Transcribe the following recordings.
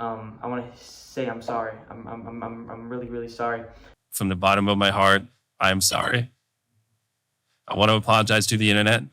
I want to say I'm sorry. I'm really, really sorry. From the bottom of my heart, I am sorry. I want to apologize to the internet.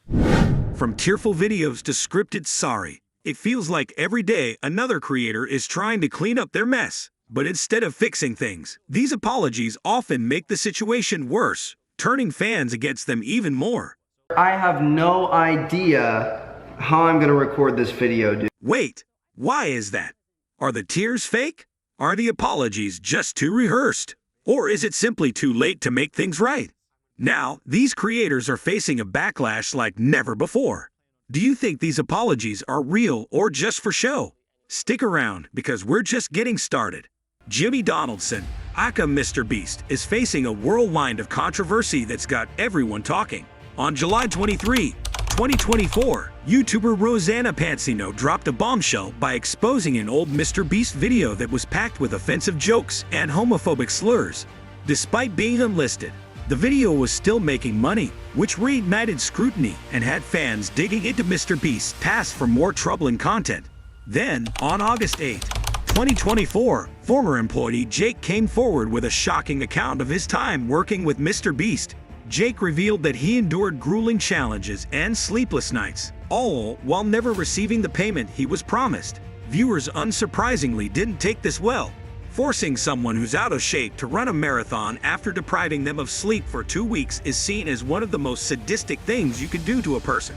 From tearful videos to scripted sorry, it feels like every day another creator is trying to clean up their mess. But instead of fixing things, these apologies often make the situation worse, turning fans against them even more. I have no idea how I'm gonna record this video, dude. Wait, why is that? Are the tears fake? Are the apologies just too rehearsed? Or is it simply too late to make things right? Now, these creators are facing a backlash like never before. Do you think these apologies are real or just for show? Stick around because we're just getting started. Jimmy Donaldson, aka MrBeast, is facing a whirlwind of controversy that's got everyone talking. On July 23, 2024, YouTuber Rosanna Pansino dropped a bombshell by exposing an old MrBeast video that was packed with offensive jokes and homophobic slurs. Despite being unlisted, the video was still making money, which reignited scrutiny and had fans digging into MrBeast's past for more troubling content. Then, on August 8, 2024, former employee Jake came forward with a shocking account of his time working with MrBeast. Jake revealed that he endured grueling challenges and sleepless nights, all while never receiving the payment he was promised. Viewers unsurprisingly didn't take this well. Forcing someone who's out of shape to run a marathon after depriving them of sleep for 2 weeks is seen as one of the most sadistic things you can do to a person.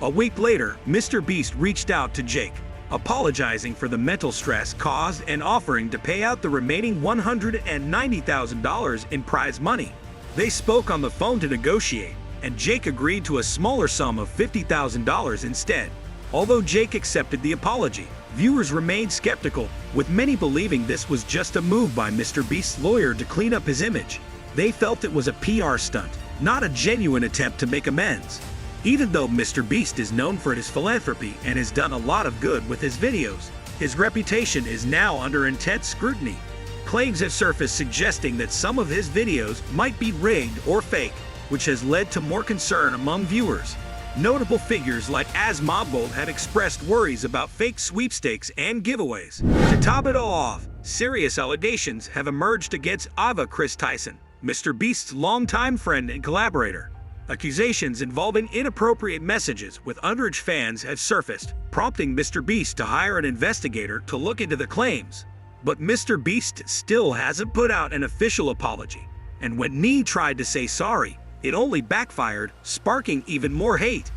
A week later, MrBeast reached out to Jake, apologizing for the mental stress caused and offering to pay out the remaining $190,000 in prize money. They spoke on the phone to negotiate, and Jake agreed to a smaller sum of $50,000 instead. Although Jake accepted the apology, viewers remained skeptical, with many believing this was just a move by MrBeast's lawyer to clean up his image. They felt it was a PR stunt, not a genuine attempt to make amends. Even though MrBeast is known for his philanthropy and has done a lot of good with his videos, his reputation is now under intense scrutiny. Claims have surfaced suggesting that some of his videos might be rigged or fake, which has led to more concern among viewers. Notable figures like Asmongold have expressed worries about fake sweepstakes and giveaways. To top it all off, serious allegations have emerged against Ava Chris Tyson, MrBeast's longtime friend and collaborator. Accusations involving inappropriate messages with underage fans have surfaced, prompting MrBeast to hire an investigator to look into the claims. But MrBeast still hasn't put out an official apology, and when Nee tried to say sorry, it only backfired, sparking even more hate.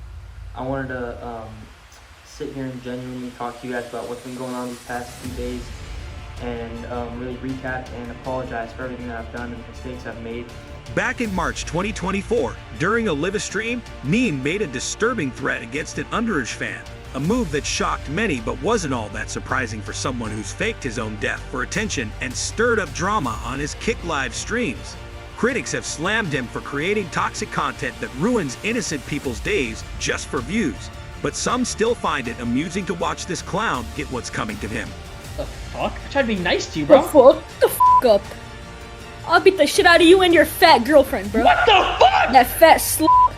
I wanted to sit here and genuinely talk to you guys about what's been going on these past few days and really recap and apologize for everything that I've done and the mistakes I've made. Back in March 2024, during a live stream, Neen made a disturbing threat against an underage fan, a move that shocked many but wasn't all that surprising for someone who's faked his own death for attention and stirred up drama on his Kick live streams. Critics have slammed him for creating toxic content that ruins innocent people's days just for views, but some still find it amusing to watch this clown get what's coming to him. The fuck? I tried to be nice to you, bro. The fuck? The fuck up. I'll beat the shit out of you and your fat girlfriend, bro. What the fuck? That fat slut.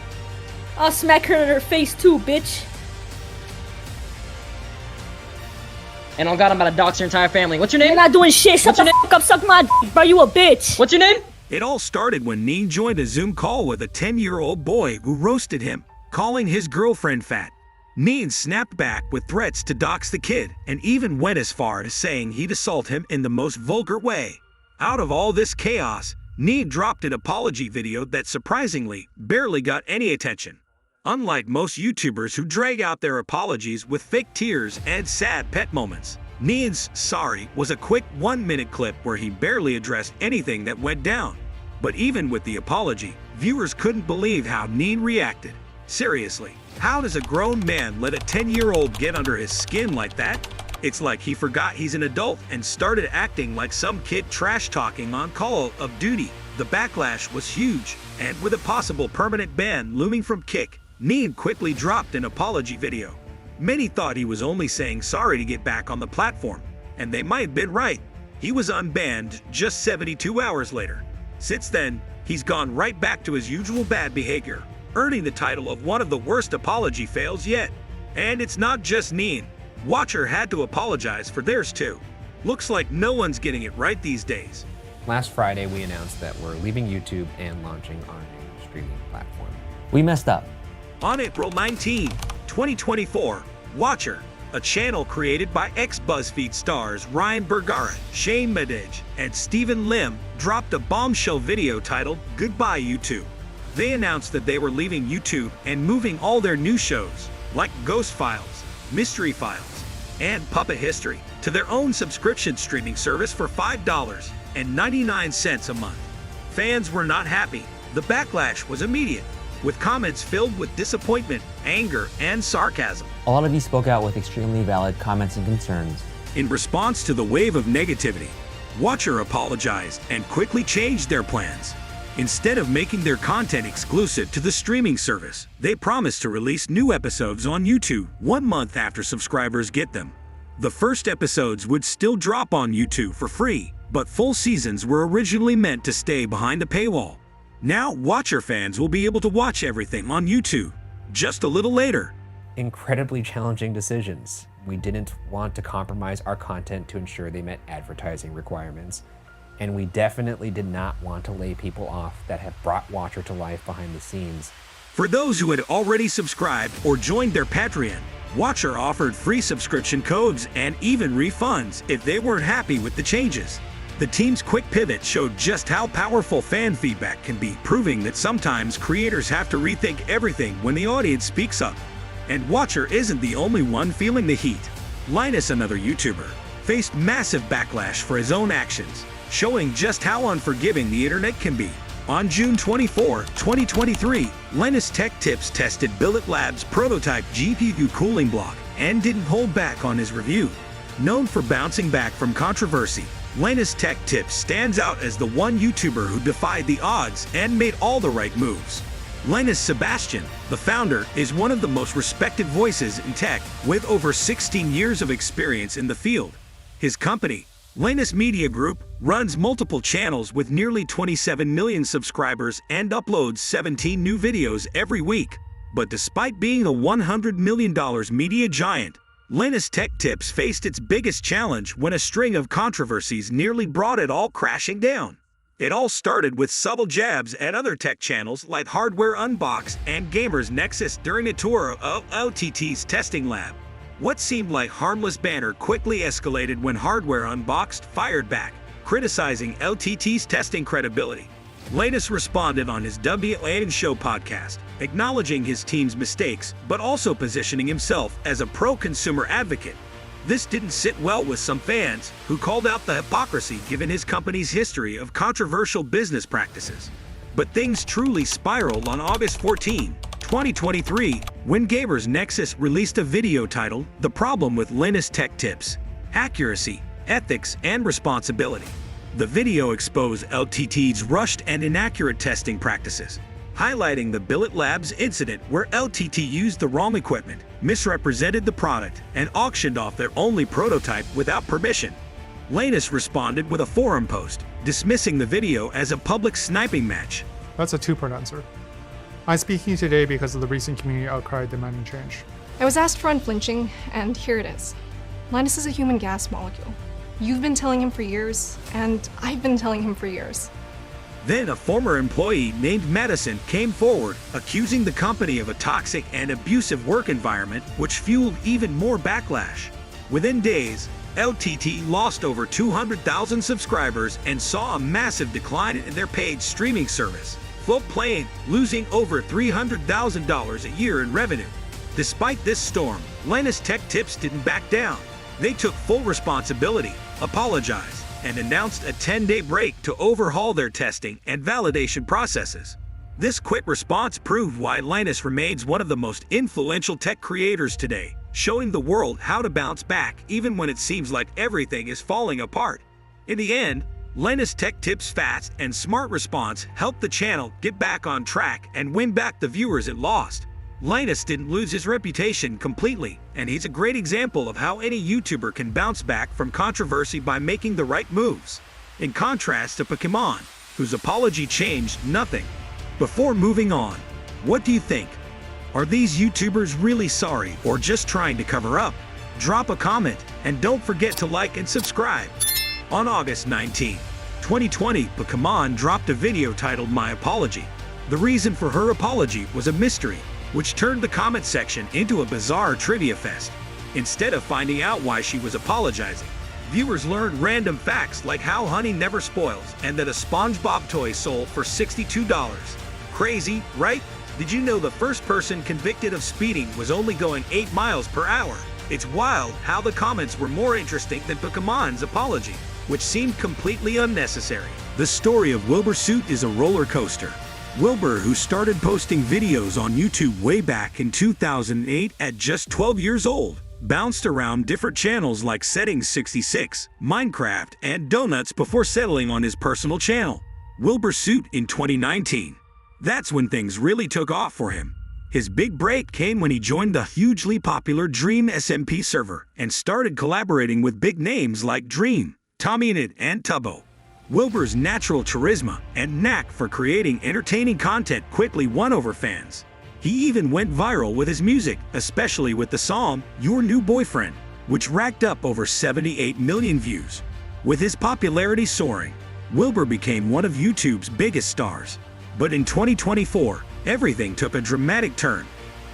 I'll smack her in her face too, bitch. And on God, I'm about to dox your entire family. What's your name? You're not doing shit. Shut the fuck up. Suck my d, bro. You a bitch. What's your name? It all started when Neen joined a Zoom call with a 10-year-old boy who roasted him, calling his girlfriend fat. Neen snapped back with threats to dox the kid and even went as far as saying he'd assault him in the most vulgar way. Out of all this chaos, Neen dropped an apology video that surprisingly barely got any attention. Unlike most YouTubers who drag out their apologies with fake tears and sad pet moments, Neen's sorry was a quick 1-minute clip where he barely addressed anything that went down. But even with the apology, viewers couldn't believe how Neen reacted. Seriously, how does a grown man let a 10-year-old get under his skin like that? It's like he forgot he's an adult and started acting like some kid trash-talking on Call of Duty. The backlash was huge, and with a possible permanent ban looming from Kick, Neen quickly dropped an apology video. Many thought he was only saying sorry to get back on the platform, and they might have been right. He was unbanned just 72 hours later. Since then, he's gone right back to his usual bad behavior, earning the title of one of the worst apology fails yet. And it's not just Neen. Watcher had to apologize for theirs too. Looks like no one's getting it right these days. Last Friday, we announced that we're leaving YouTube and launching our new streaming platform. We messed up. On April 19, 2024, Watcher, a channel created by ex-BuzzFeed stars Ryan Bergara, Shane Madej, and Stephen Lim, dropped a bombshell video titled Goodbye YouTube. They announced that they were leaving YouTube and moving all their new shows, like Ghost Files, Mystery Files, and Puppet History, to their own subscription streaming service for $5.99 a month. Fans were not happy. The backlash was immediate, with comments filled with disappointment, anger, and sarcasm. A lot of you spoke out with extremely valid comments and concerns. In response to the wave of negativity, Watcher apologized and quickly changed their plans. Instead of making their content exclusive to the streaming service, they promised to release new episodes on YouTube 1 month after subscribers get them. The first episodes would still drop on YouTube for free, but full seasons were originally meant to stay behind a paywall. Now, Watcher fans will be able to watch everything on YouTube just a little later. Incredibly challenging decisions. We didn't want to compromise our content to ensure they met advertising requirements. And we definitely did not want to lay people off that have brought Watcher to life behind the scenes. For those who had already subscribed or joined their Patreon, Watcher offered free subscription codes and even refunds if they weren't happy with the changes. The team's quick pivot showed just how powerful fan feedback can be, proving that sometimes creators have to rethink everything when the audience speaks up. And Watcher isn't the only one feeling the heat. Linus, another YouTuber, faced massive backlash for his own actions, showing just how unforgiving the internet can be. On June 24, 2023, Linus Tech Tips tested Billet Labs' prototype GPU cooling block and didn't hold back on his review. Known for bouncing back from controversy, Linus Tech Tips stands out as the one YouTuber who defied the odds and made all the right moves. Linus Sebastian, the founder, is one of the most respected voices in tech, with over 16 years of experience in the field. His company, Linus Media Group, runs multiple channels with nearly 27 million subscribers and uploads 17 new videos every week. But despite being a $100 million media giant, Linus Tech Tips faced its biggest challenge when a string of controversies nearly brought it all crashing down. It all started with subtle jabs at other tech channels like Hardware Unboxed and Gamers Nexus during a tour of LTT's testing lab. What seemed like harmless banter quickly escalated when Hardware Unboxed fired back, criticizing LTT's testing credibility. Linus responded on his WAN Show podcast, acknowledging his team's mistakes, but also positioning himself as a pro-consumer advocate. This didn't sit well with some fans, who called out the hypocrisy given his company's history of controversial business practices. But things truly spiraled on August 14, 2023, when Gamers Nexus released a video titled The Problem with Linus Tech Tips: Accuracy, Ethics, and Responsibility. The video exposed LTT's rushed and inaccurate testing practices, highlighting the Billet Labs incident where LTT used the wrong equipment, misrepresented the product, and auctioned off their only prototype without permission. Linus responded with a forum post, dismissing the video as a public sniping match. That's a two-part answer. I'm speaking today because of the recent community outcry demanding change. I was asked for unflinching, and here it is. Linus is a human gas molecule. You've been telling him for years, and I've been telling him for years. Then a former employee named Madison came forward, accusing the company of a toxic and abusive work environment, which fueled even more backlash. Within days, LTT lost over 200,000 subscribers and saw a massive decline in their paid streaming service, Floatplane losing over $300,000 a year in revenue. Despite this storm, Linus Tech Tips didn't back down. They took full responsibility, apologized, and announced a 10-day break to overhaul their testing and validation processes. This quick response proved why Linus remains one of the most influential tech creators today, showing the world how to bounce back even when it seems like everything is falling apart. In the end, Linus Tech Tips' fast and smart response helped the channel get back on track and win back the viewers it lost. Linus didn't lose his reputation completely, and he's a great example of how any YouTuber can bounce back from controversy by making the right moves. In contrast to Pokimane, whose apology changed nothing. Before moving on, what do you think? Are these YouTubers really sorry or just trying to cover up? drop a comment, and don't forget to like and subscribe. On August 19, 2020, Pokimane dropped a video titled My Apology. The reason for her apology was a mystery, which turned the comment section into a bizarre trivia fest. Instead of finding out why she was apologizing, viewers learned random facts like how honey never spoils and that a SpongeBob toy sold for $62. Crazy, right? Did you know the first person convicted of speeding was only going 8 miles per hour? It's wild how the comments were more interesting than Pokimane's apology, which seemed completely unnecessary. The story of Wilbur Soot is a roller coaster. Wilbur, who started posting videos on YouTube way back in 2008 at just 12 years old, bounced around different channels like Settings 66, Minecraft, and Donuts before settling on his personal channel, Wilbur Soot, in 2019. That's when things really took off for him. His big break came when he joined the hugely popular Dream SMP server and started collaborating with big names like Dream, Pokimane, and Tubbo. Wilbur's natural charisma and knack for creating entertaining content quickly won over fans. He even went viral with his music, especially with the song Your New Boyfriend, which racked up over 78 million views. With his popularity soaring, Wilbur became one of YouTube's biggest stars. But in 2024, everything took a dramatic turn.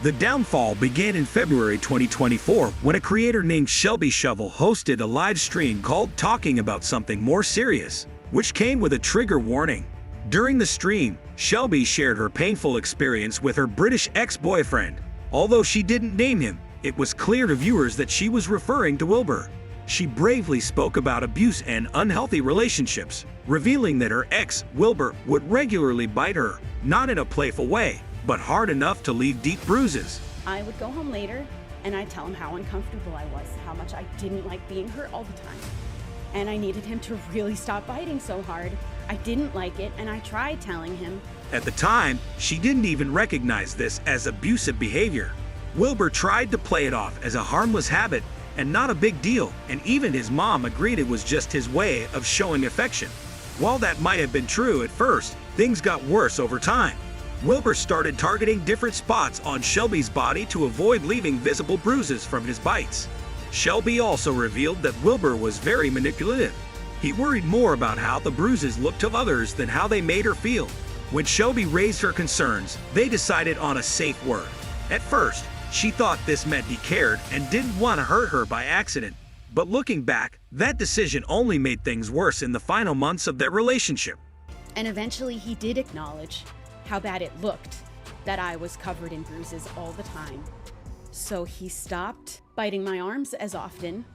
The downfall began in February 2024 when a creator named Shelby Shovel hosted a live stream called Talking About Something More Serious, which came with a trigger warning. During the stream, Shelby shared her painful experience with her British ex-boyfriend. Although she didn't name him, it was clear to viewers that she was referring to Wilbur. She bravely spoke about abuse and unhealthy relationships, revealing that her ex, Wilbur, would regularly bite her, not in a playful way, but hard enough to leave deep bruises. I would go home later and I'd tell him how uncomfortable I was, how much I didn't like being hurt all the time. And I needed him to really stop biting so hard. I didn't like it, and I tried telling him. At the time, she didn't even recognize this as abusive behavior. Wilbur tried to play it off as a harmless habit and not a big deal, and even his mom agreed it was just his way of showing affection. While that might have been true at first, things got worse over time. Wilbur started targeting different spots on Shelby's body to avoid leaving visible bruises from his bites. Shelby also revealed that Wilbur was very manipulative. He worried more about how the bruises looked to others than how they made her feel. When Shelby raised her concerns, they decided on a safe word. At first, she thought this meant he cared and didn't want to hurt her by accident. But looking back, that decision only made things worse in the final months of their relationship. And eventually he did acknowledge how bad it looked, that I was covered in bruises all the time. So he stopped biting my arms as often,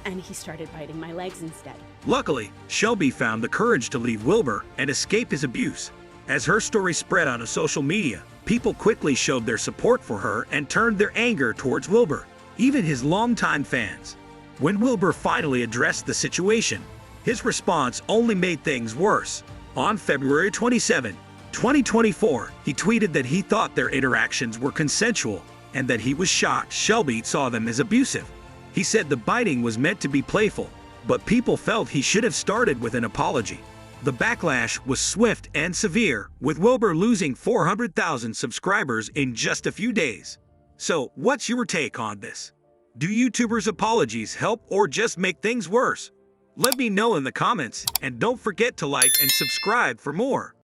and he started biting my legs instead. Luckily, Shelby found the courage to leave Wilbur and escape his abuse. As her story spread on social media, people quickly showed their support for her and turned their anger towards Wilbur, even his longtime fans. When Wilbur finally addressed the situation, his response only made things worse. On February 27, 2024, he tweeted that he thought their interactions were consensual and that he was shocked Shelby saw them as abusive. He said the biting was meant to be playful, but people felt he should have started with an apology. The backlash was swift and severe, with Wilbur losing 400,000 subscribers in just a few days. So, what's your take on this? Do YouTubers' apologies help or just make things worse? Let me know in the comments, and don't forget to like and subscribe for more.